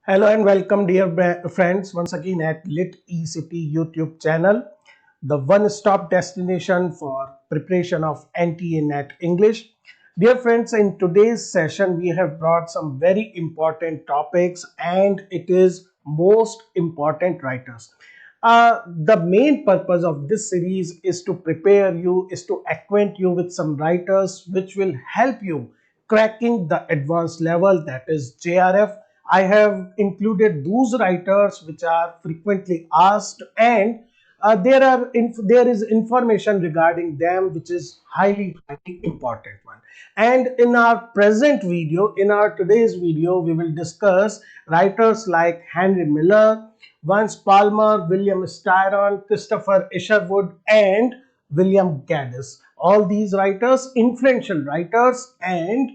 Hello and welcome dear friends once again at Lit eCity YouTube channel, the one-stop destination for preparation of NTA NET English. Dear friends, in today's session we have brought some very important topics and it is most important writers. The main purpose of this series is to prepare you, is to acquaint you with some writers which will help you cracking the advanced level, that is JRF. I have included those writers which are frequently asked, and there is information regarding them which is highly important one. And in our present video, in our today's video, we will discuss writers like Henry Miller, Vance Palmer, William Styron, Christopher Isherwood, and William Gaddis. All these writers, influential writers, and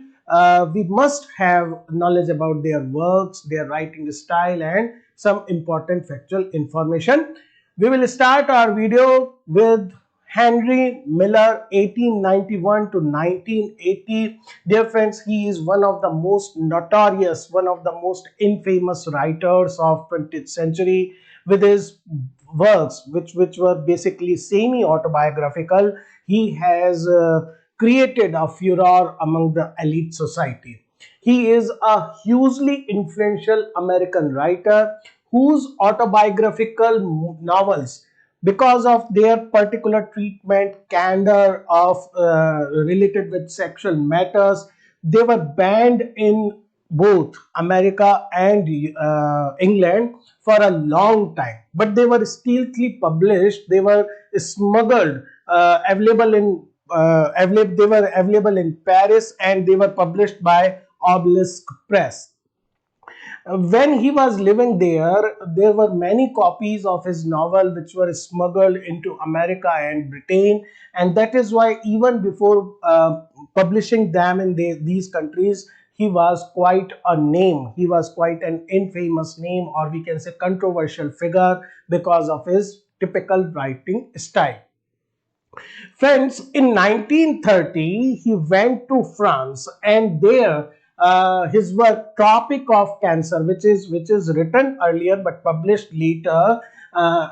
we must have knowledge about their works, their writing style, and some important factual information. We will start our video with Henry Miller, 1891 to 1980. Dear friends, he is one of the most notorious, one of the most infamous writers of 20th century with his works which were basically semi-autobiographical. He has created a furor among the elite society. He is a hugely influential American writer whose autobiographical novels, because of their particular treatment, candor of related with sexual matters, they were banned in both America and England for a long time. But they were stealthily published. They were smuggled, they were available in Paris, and they were published by Obelisk Press. When he was living there were many copies of his novel which were smuggled into America and Britain, and that is why even before publishing them in these countries, he was quite a name. He was quite an infamous name, or we can say controversial figure, because of his typical writing style. Friends, in 1930, he went to France, and there his work Tropic of Cancer, which is written earlier but published later.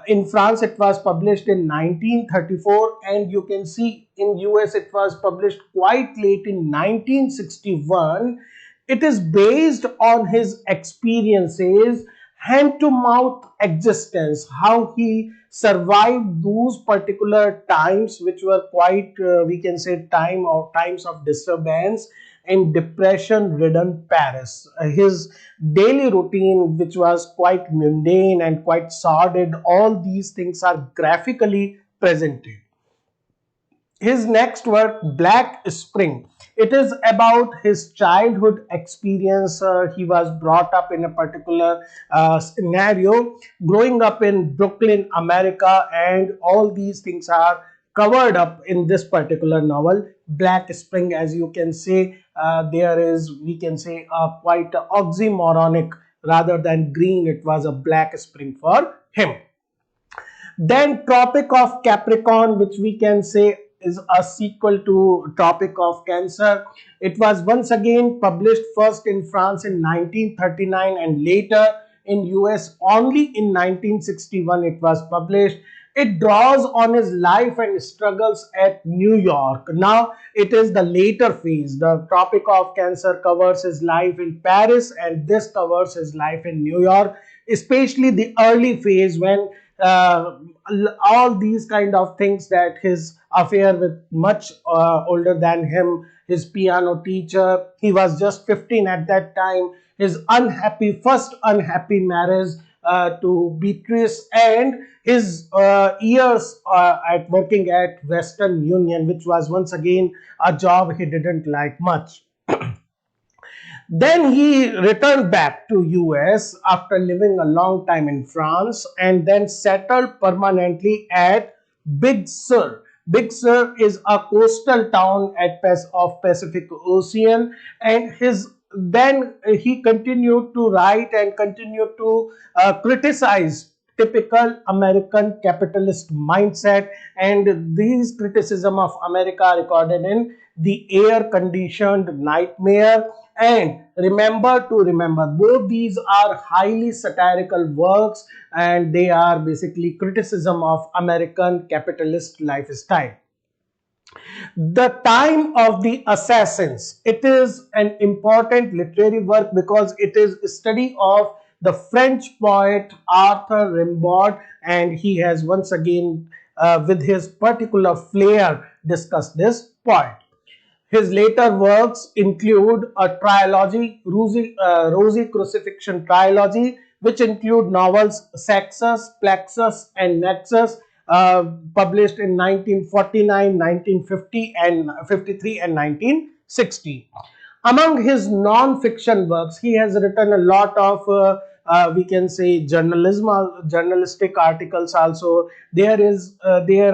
In France, it was published in 1934, and you can see in US it was published quite late in 1961. It is based on his experiences, hand to mouth existence, how he survived those particular times which were quite we can say times of disturbance in depression ridden Paris. His daily routine, which was quite mundane and quite sordid, all these things are graphically presented. His next work, Black Spring, it is about his childhood experience. He was brought up in a particular scenario, growing up in Brooklyn, America, and all these things are covered up in this particular novel, Black Spring. As you can say, there is, we can say, quite oxymoronic. Rather than green, it was a black spring for him. Then Tropic of Capricorn, which we can say is a sequel to Tropic of Cancer. It was once again published first in France in 1939 and later in US only in 1961 it was published. It draws on his life and struggles at New York. Now it is the later phase. The Tropic of Cancer covers his life in Paris, and this covers his life in New York, especially the early phase when uh, all these kind of things, that his affair with much older than him, his piano teacher, he was just 15 at that time, his first unhappy marriage to Beatrice, and his years at working at Western Union, which was once again a job he didn't like much. Then he returned back to US after living a long time in France, and then settled permanently at Big Sur. Big Sur is a coastal town of Pacific Ocean, and his then he continued to write and continued to criticize typical American capitalist mindset, and these criticism of America recorded in The Air Conditioned Nightmare, and Remember to Remember. Both these are highly satirical works, and they are basically criticism of American capitalist lifestyle. The Time of the Assassins. It is an important literary work because it is a study of the French poet Arthur Rimbaud, and he has once again, with his particular flair, discussed this poet. His later works include a trilogy, Rosy Crucifixion trilogy, which include novels Sexus, Plexus, and Nexus, published in 1949, 1950, and 53, and 1960. Among his non-fiction works, he has written a lot of, we can say, journalistic articles. Also, there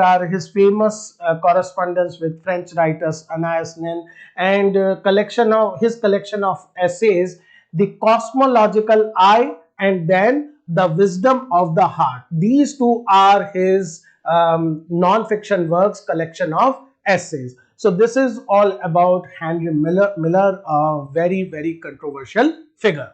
are his famous correspondence with French writers Anais Nin, and collection of essays, The Cosmological Eye, and then The Wisdom of the Heart. These two are his non-fiction works, collection of essays. So this is all about Henry Miller, a very, very controversial figure.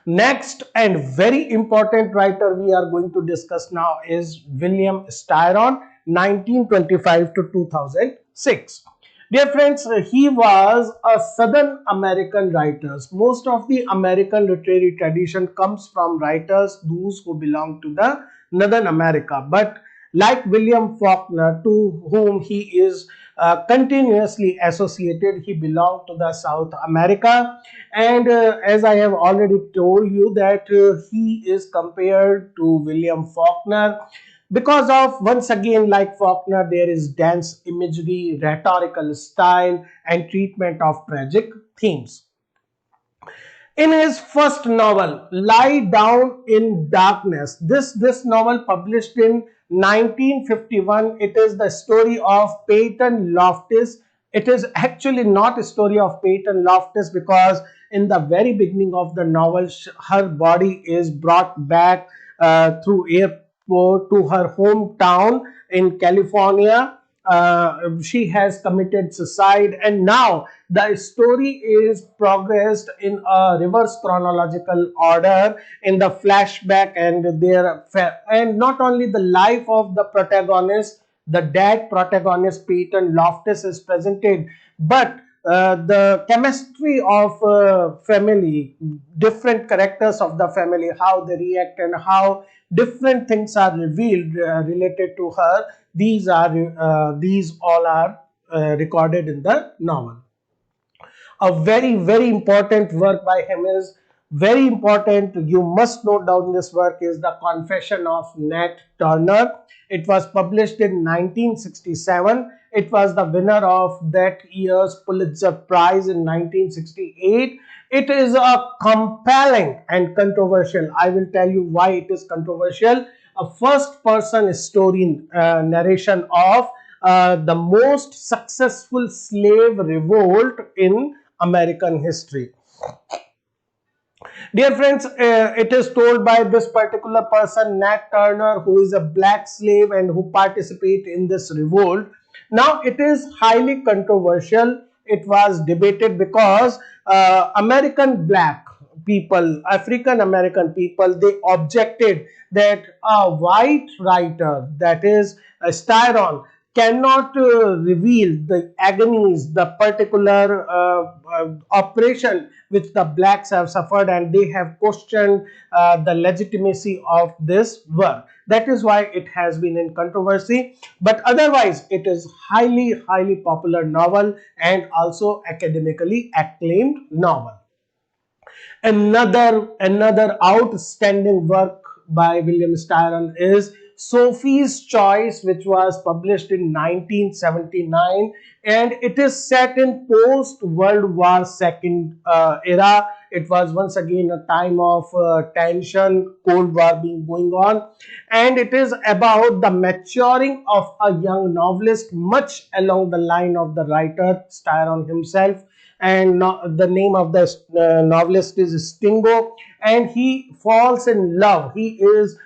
Next and very important writer we are going to discuss now is William Styron, 1925 to 2006. Dear friends, he was a Southern American writer. Most of the American literary tradition comes from writers, those who belong to the Northern America. But like William Faulkner, to whom he is continuously associated, he belonged to the South America. And as I have already told you that he is compared to William Faulkner because of, once again, like Faulkner, there is dense imagery, rhetorical style, and treatment of tragic themes. In his first novel, Lie Down in Darkness, this novel published in 1951, it is the story of Peyton Loftus. It is actually not a story of Peyton Loftus because in the very beginning of the novel, her body is brought back through airport to her hometown in California. She has committed suicide, and now the story is progressed in a reverse chronological order in the flashback, and not only the life of the protagonist, the dead protagonist Peyton Loftus is presented, but the chemistry of family, different characters of the family, how they react and how different things are revealed related to her. These all are recorded in the novel. A very, very important work by him is very important. You must note down this work is The Confession of Nat Turner. It was published in 1967. It was the winner of that year's Pulitzer Prize in 1968. It is a compelling and controversial. I will tell you why it is controversial. A first-person story narration of the most successful slave revolt in American history. Dear friends, it is told by this particular person, Nat Turner, who is a black slave and who participated in this revolt. Now, it is highly controversial. It was debated because American black people, African American people, they objected that a white writer, that is Styron, cannot reveal the agonies, the particular operation which the blacks have suffered, and they have questioned the legitimacy of this work. That is why it has been in controversy, but otherwise it is highly, highly popular novel and also academically acclaimed novel. Another outstanding work by William Styron is Sophie's Choice, which was published in 1979, and it is set in post-World War II era. It was once again a time of tension, Cold War being going on, and it is about the maturing of a young novelist, much along the line of the writer Styron himself. And the name of the novelist is Stingo, and he falls in love. He is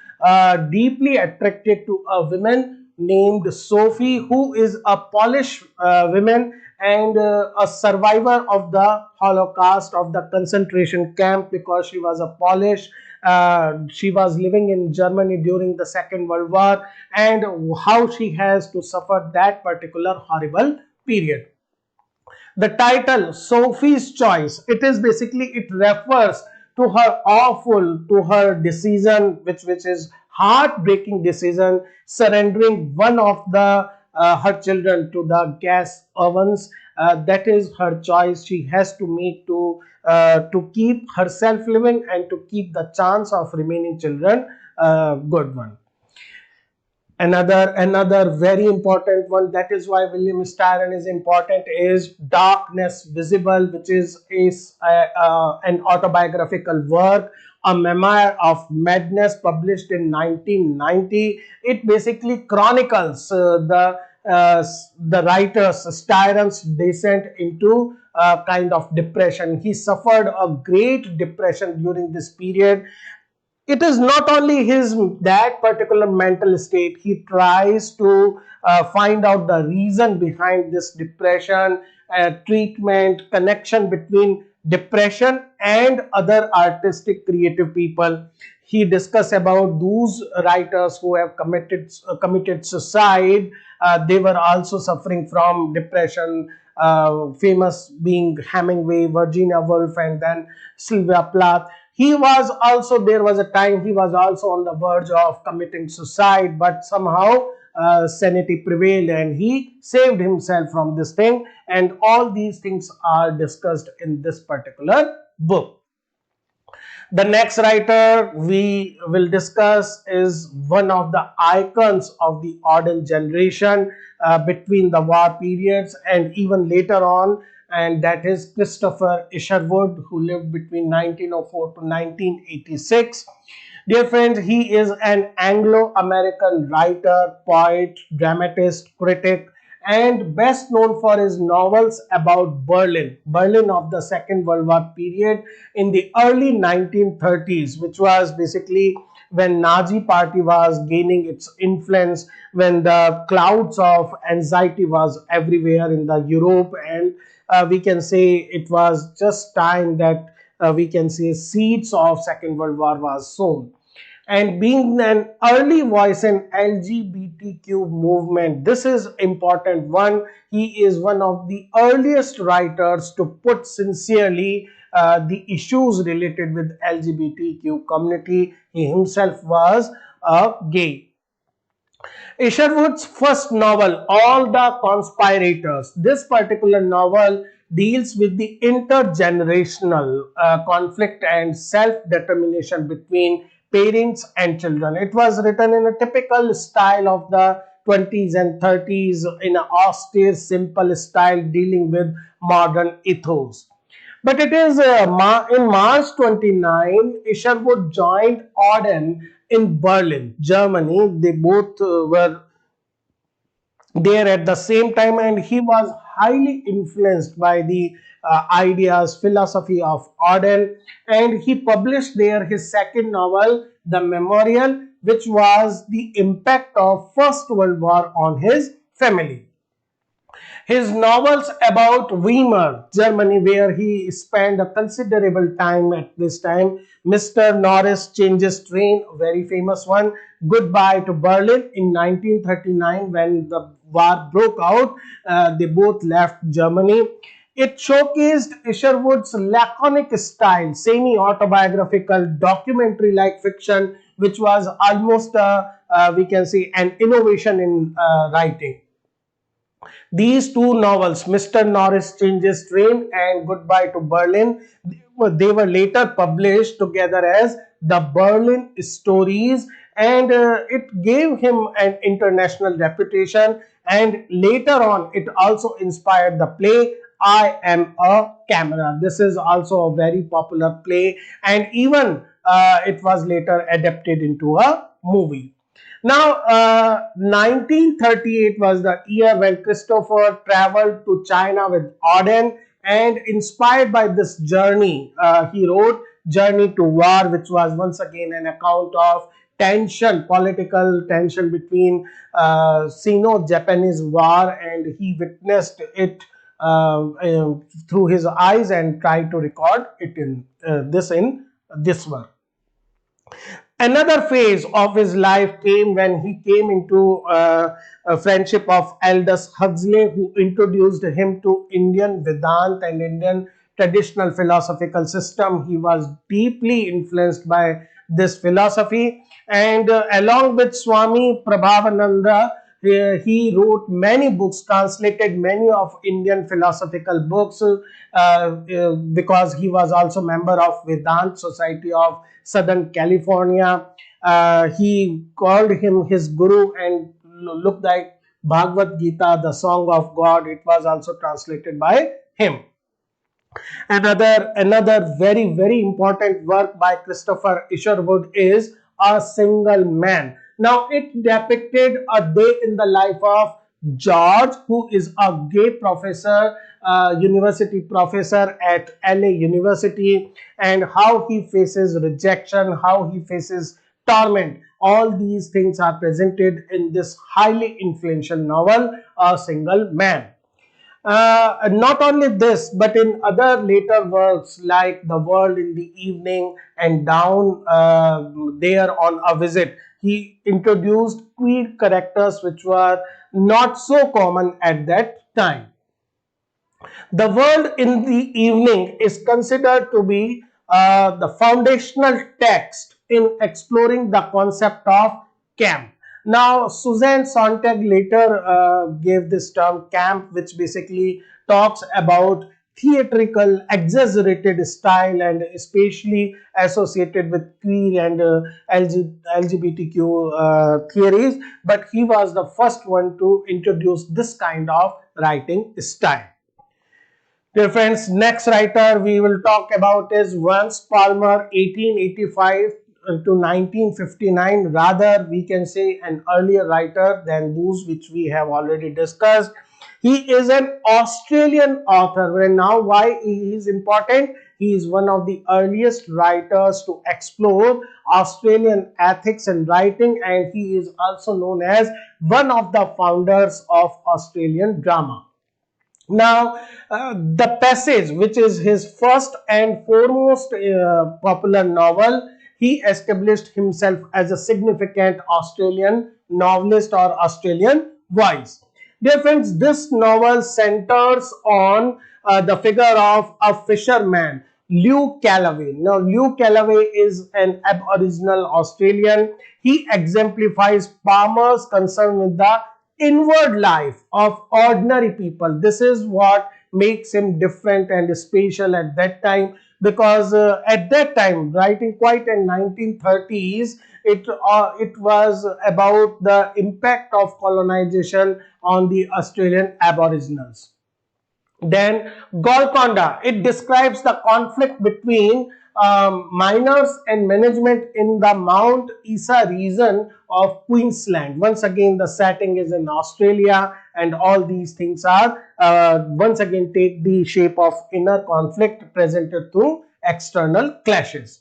deeply attracted to a woman named Sophie, who is a Polish woman and a survivor of the Holocaust, of the concentration camp, because she was a Polish. She was living in Germany during the Second World War, and how she has to suffer that particular horrible period. The title Sophie's Choice, it is basically, it refers to her awful, to her decision, which is heartbreaking decision, surrendering one of the her children to the gas ovens. That is her choice she has to make to keep herself living and to keep the chance of remaining children good one. Another very important one, that is why William Styron is important, is Darkness Visible, which is an autobiographical work, a memoir of madness, published in 1990. It basically chronicles the writer's Styron's descent into a kind of depression. He suffered a great depression during this period. It is not only his that particular mental state. He tries to find out the reason behind this depression, treatment, connection between depression and other artistic creative people. He discussed about those writers who have committed suicide. They were also suffering from depression, famous being Hemingway, Virginia Woolf, and then Sylvia Plath. He was also, there was a time he was also on the verge of committing suicide, but somehow sanity prevailed and he saved himself from this thing. And all these things are discussed in this particular book. The next writer we will discuss is one of the icons of the Auden generation between the war periods and even later on, and that is Christopher Isherwood, who lived between 1904 to 1986. Dear friends, he is an Anglo-American writer, poet, dramatist, critic, and best known for his novels about Berlin of the Second World War period in the early 1930s, which was basically when Nazi party was gaining its influence, when the clouds of anxiety was everywhere in the Europe, and we can say it was just time that we can say seeds of Second World War was sown. And being an early voice in LGBTQ movement, this is important one. He is one of the earliest writers to put sincerely the issues related with LGBTQ community. He himself was a gay. Isherwood's first novel, All the Conspirators, this particular novel deals with the intergenerational conflict and self-determination between parents and children. It was written in a typical style of the 20s and 30s, in an austere, simple style dealing with modern ethos. But it is in March 29, Isherwood joined Auden in Berlin, Germany. They both were there at the same time, and he was highly influenced by the ideas, philosophy of Auden, and he published there his second novel, The Memorial, which was the impact of First World War on his family. His novels about Weimar, Germany, where he spent a considerable time at this time. Mr. Norris Changes Train, very famous one. Goodbye to Berlin in 1939 when the war broke out. They both left Germany. It showcased Isherwood's laconic style, semi-autobiographical, documentary-like fiction, which was almost, we can say, an innovation in writing. These two novels, Mr. Norris Changes Train and Goodbye to Berlin, they were later published together as The Berlin Stories, and it gave him an international reputation, and later on it also inspired the play I Am a Camera. This is also a very popular play, and even it was later adapted into a movie. Now, 1938 was the year when Christopher traveled to China with Auden, and inspired by this journey, he wrote Journey to War, which was once again an account of tension, political tension between Sino-Japanese war, and he witnessed it through his eyes and tried to record it in this work. Another phase of his life came when he came into a friendship of Aldous Huxley, who introduced him to Indian Vedanta and Indian traditional philosophical system. He was deeply influenced by this philosophy, and along with Swami Prabhavananda, he wrote many books, translated many of Indian philosophical books, because he was also member of Vedanta Society of Southern California. He called him his guru, and looked like Bhagavad Gita, the song of God. It was also translated by him. Another very important work by Christopher Isherwood is A Single Man. Now it depicted a day in the life of George, who is a gay professor, university professor at LA University, and how he faces rejection, how he faces torment. All these things are presented in this highly influential novel, A Single Man. Not only this, but in other later works like The World in the Evening and Down There on a Visit, he introduced queer characters which were not so common at that time. The World in the Evening is considered to be the foundational text in exploring the concept of camp. Now, Suzanne Sontag later gave this term camp, which basically talks about theatrical, exaggerated style, and especially associated with queer and LGBTQ theories. But he was the first one to introduce this kind of writing style. Dear friends, next writer we will talk about is Vance Palmer, 1885 to 1959. Rather, we can say an earlier writer than those which we have already discussed. He is an Australian author, and now why he is important? He is one of the earliest writers to explore Australian ethics and writing, and he is also known as one of the founders of Australian drama. Now, The Passage, which is his first and foremost popular novel, he established himself as a significant Australian novelist or Australian voice. Dear friends, this novel centers on the figure of a fisherman, Lew Calloway. Now, Lew Calloway is an Aboriginal Australian. He exemplifies Palmer's concern with the inward life of ordinary people. This is what makes him different and special at that time, because at that time, writing quite in 1930s, it was about the impact of colonization on the Australian Aboriginals. Then Golconda, it describes the conflict between miners and management in the Mount Isa region of Queensland. Once again, the setting is in Australia, and all these things are once again take the shape of inner conflict presented through external clashes.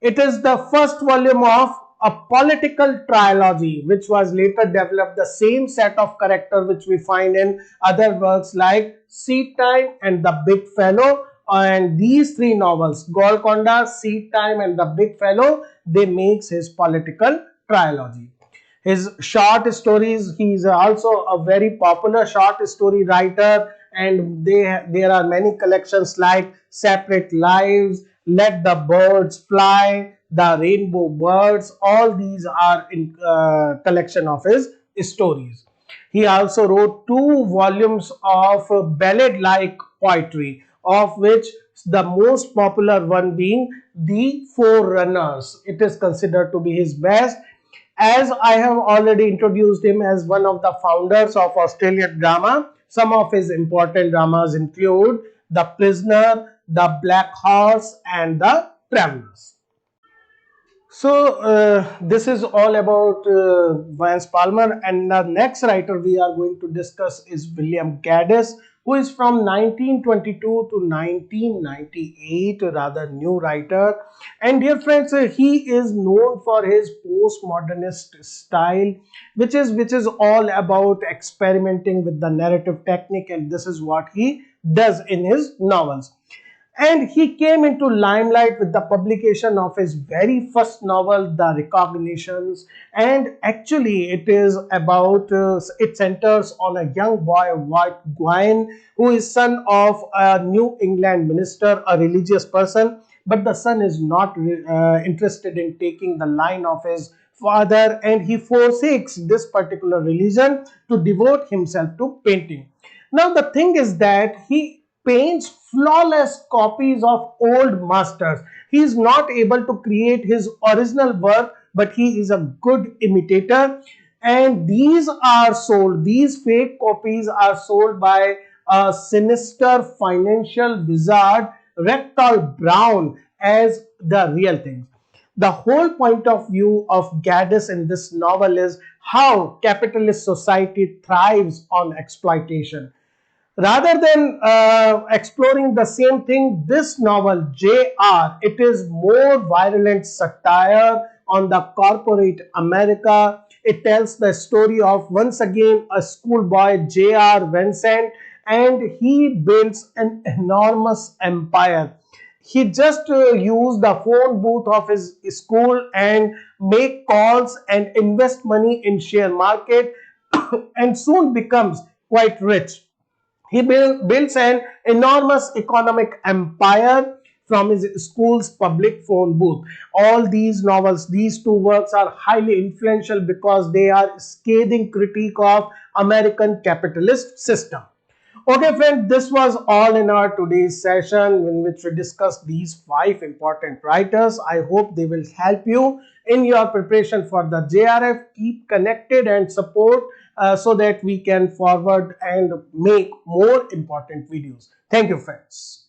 It is the first volume of a political trilogy, which was later developed the same set of character which we find in other works like Seed Time and The Big Fellow. And these three novels, Golconda, Seed Time and The Big Fellow, they makes his political trilogy. His short stories, he is also a very popular short story writer, and there are many collections like Separate Lives, Let the Birds Fly, The Rainbow Birds. All these are in collection of his stories. He also wrote 2 volumes of ballad-like poetry, of which the most popular one being The Forerunners. It is considered to be his best. As I have already introduced him as one of the founders of Australian drama, some of his important dramas include The Prisoner, The Black Horse and The Travellers. So this is all about Vance Palmer, and the next writer we are going to discuss is William Gaddis, who is from 1922 to 1998, a rather new writer. And dear friends, he is known for his postmodernist style, which is all about experimenting with the narrative technique, and this is what he does in his novels. And he came into limelight with the publication of his very first novel, The Recognitions. And actually it is about it centers on a young boy, White Gwaine, who is son of a New England minister, a religious person, but the son is not interested in taking the line of his father, and he forsakes this particular religion to devote himself to painting. Now the thing is that he paints flawless copies of old masters. He is not able to create his original work, but he is a good imitator. And these fake copies are sold by a sinister financial wizard, Rectal Brown, as the real things. The whole point of view of Gaddis in this novel is how capitalist society thrives on exploitation. Rather than exploring the same thing, this novel, JR, it is more violent satire on the corporate America. It tells the story of, once again, a schoolboy, JR Vincent, and he builds an enormous empire. He just used the phone booth of his school and make calls and invest money in share market and soon becomes quite rich. He builds an enormous economic empire from his school's public phone booth. All these novels, these two works are highly influential because they are scathing critique of American capitalist system. Okay, friend, this was all in our today's session in which we discussed these 5 important writers. I hope they will help you in your preparation for the JRF. Keep connected and support so that we can forward and make more important videos. Thank you, friends.